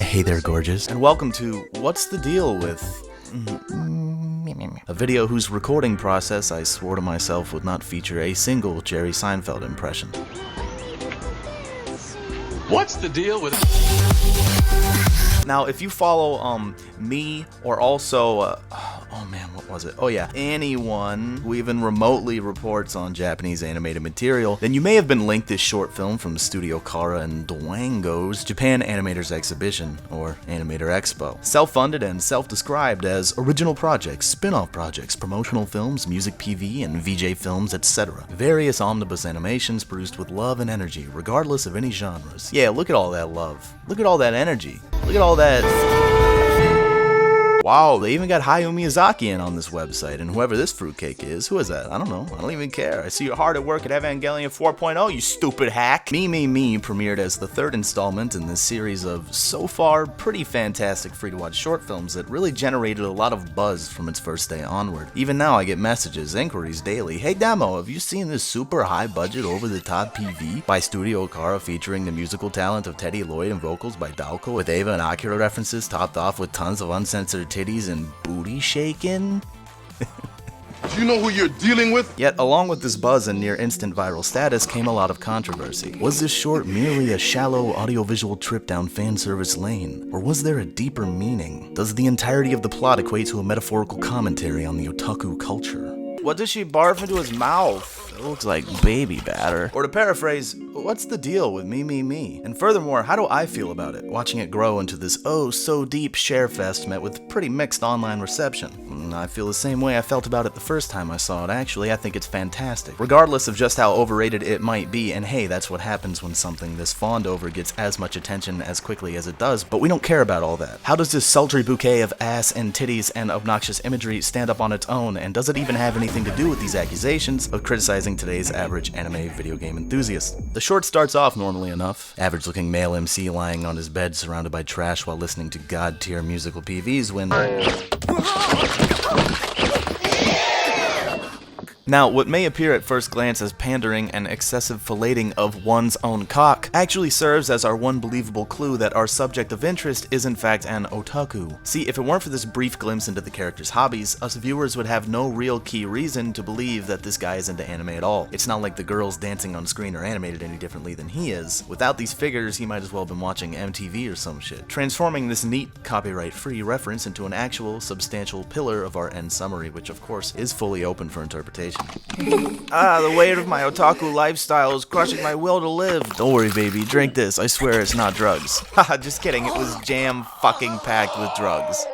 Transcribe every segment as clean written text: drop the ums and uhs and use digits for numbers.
Hey there, gorgeous, and welcome to What's the Deal with... a video whose recording process I swore to myself would not feature a single Jerry Seinfeld impression. What's the deal with... Now, if you follow me or also, oh man, what was it? Oh yeah, anyone who even remotely reports on Japanese animated material, then you may have been linked this short film from Studio Kara and Dwango's Japan Animators Exhibition, or Animator Expo. Self-funded and self-described as original projects, spin-off projects, promotional films, music PV, and VJ films, etc. Various omnibus animations produced with love and energy, regardless of any genres. Yeah, look at all that love. Look at all that energy. Look at all that. Wow, they even got Hayao Miyazaki in on this website, and whoever this fruitcake is, who is that? I don't know, I don't even care. I see you're hard at work at Evangelion 4.0, you stupid hack! Me premiered as the third installment in this series of, so far, pretty fantastic free-to-watch short films that really generated a lot of buzz from its first day onward. Even now I get messages, inquiries daily. Hey Demo, have you seen this super high-budget, over-the-top PV by Studio Kara featuring the musical talent of Teddy Lloyd and vocals by Daoko with Eva and Akira references topped off with tons of uncensored titties and booty shaking? Do you know who you're dealing with? Yet, along with this buzz and near instant viral status came a lot of controversy. Was this short merely a shallow audiovisual trip down fan service lane? Or was there a deeper meaning? Does the entirety of the plot equate to a metaphorical commentary on the otaku culture? What does she barf into his mouth? It looks like baby batter. Or to paraphrase, what's the deal with me? And furthermore, how do I feel about it, watching it grow into this oh so deep share fest met with pretty mixed online reception? I feel the same way I felt about it the first time I saw it. Actually, I think it's fantastic, regardless of just how overrated it might be, and hey, that's what happens when something this fawned over gets as much attention as quickly as it does, but we don't care about all that. How does this sultry bouquet of ass and titties and obnoxious imagery stand up on its own, and does it even have anything to do with these accusations of criticizing today's average anime video game enthusiast? The short starts off normally enough. Average looking male MC lying on his bed surrounded by trash while listening to god tier musical PVs when... Now, what may appear at first glance as pandering and excessive filleting of one's own cock actually serves as our one believable clue that our subject of interest is in fact an otaku. See, if it weren't for this brief glimpse into the character's hobbies, us viewers would have no real key reason to believe that this guy is into anime at all. It's not like the girls dancing on screen are animated any differently than he is. Without these figures, he might as well have been watching MTV or some shit, transforming this neat, copyright-free reference into an actual, substantial pillar of our end summary, which of course is fully open for interpretation. The weight of my otaku lifestyle is crushing my will to live. Don't worry, baby, drink this. I swear it's not drugs. Haha, just kidding, it was jam fucking packed with drugs.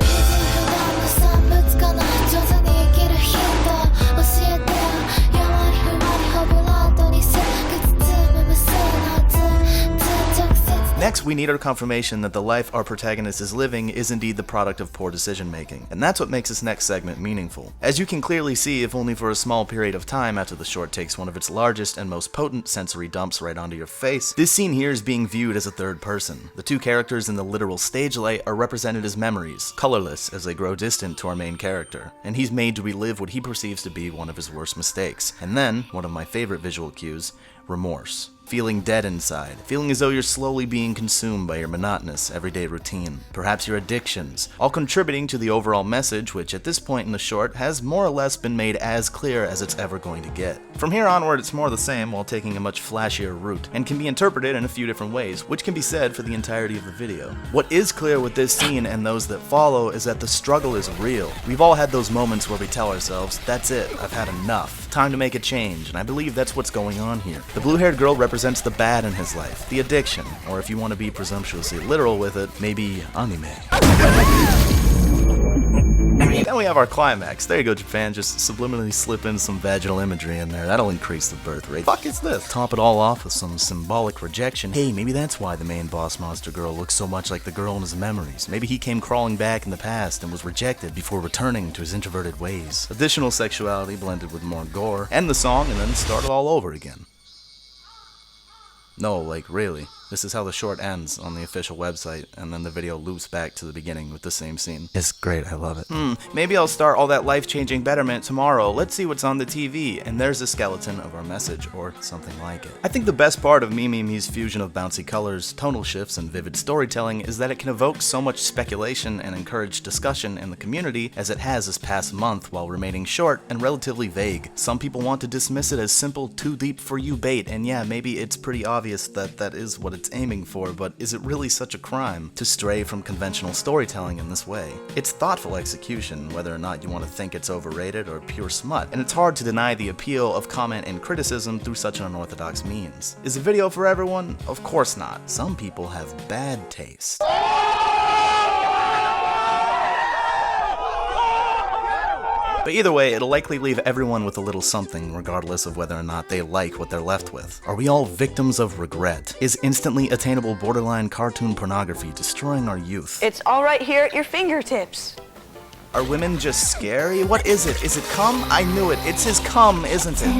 Next, we need our confirmation that the life our protagonist is living is indeed the product of poor decision making, and that's what makes this next segment meaningful. As you can clearly see, if only for a small period of time after the short takes one of its largest and most potent sensory dumps right onto your face, this scene here is being viewed as a third person. The two characters in the literal stage light are represented as memories, colorless as they grow distant to our main character, and he's made to relive what he perceives to be one of his worst mistakes. And then, one of my favorite visual cues, remorse. Feeling dead inside, feeling as though you're slowly being consumed by your monotonous, everyday routine, perhaps your addictions, all contributing to the overall message which at this point in the short has more or less been made as clear as it's ever going to get. From here onward it's more the same while taking a much flashier route, and can be interpreted in a few different ways, which can be said for the entirety of the video. What is clear with this scene and those that follow is that the struggle is real. We've all had those moments where we tell ourselves, that's it, I've had enough, time to make a change, and I believe that's what's going on here. The blue-haired girl represents the bad in his life, the addiction, or if you want to be presumptuously literal with it, maybe anime. Then we have our climax. There you go, Japan, just subliminally slip in some vaginal imagery in there. That'll increase the birth rate. Fuck is this? Top it all off with some symbolic rejection. Hey, maybe that's why the main boss monster girl looks so much like the girl in his memories. Maybe he came crawling back in the past and was rejected before returning to his introverted ways. Additional sexuality blended with more gore. End the song and then start it all over again. No, like, really. This is how the short ends on the official website, and then the video loops back to the beginning with the same scene. It's great, I love it. Maybe I'll start all that life-changing betterment tomorrow. Let's see what's on the TV. And there's a skeleton of our message, or something like it. I think the best part of Mimi's fusion of bouncy colors, tonal shifts, and vivid storytelling is that it can evoke so much speculation and encourage discussion in the community as it has this past month while remaining short and relatively vague. Some people want to dismiss it as simple, too deep for you bait, and yeah, maybe it's pretty obvious that that is what it's aiming for, but is it really such a crime to stray from conventional storytelling in this way? It's thoughtful execution, whether or not you want to think it's overrated or pure smut, and it's hard to deny the appeal of comment and criticism through such an unorthodox means. Is a video for everyone? Of course not. Some people have bad taste. But either way, it'll likely leave everyone with a little something, regardless of whether or not they like what they're left with. Are we all victims of regret? Is instantly attainable borderline cartoon pornography destroying our youth? It's all right here at your fingertips. Are women just scary? What is it? Is it cum? I knew it. It's his cum, isn't it?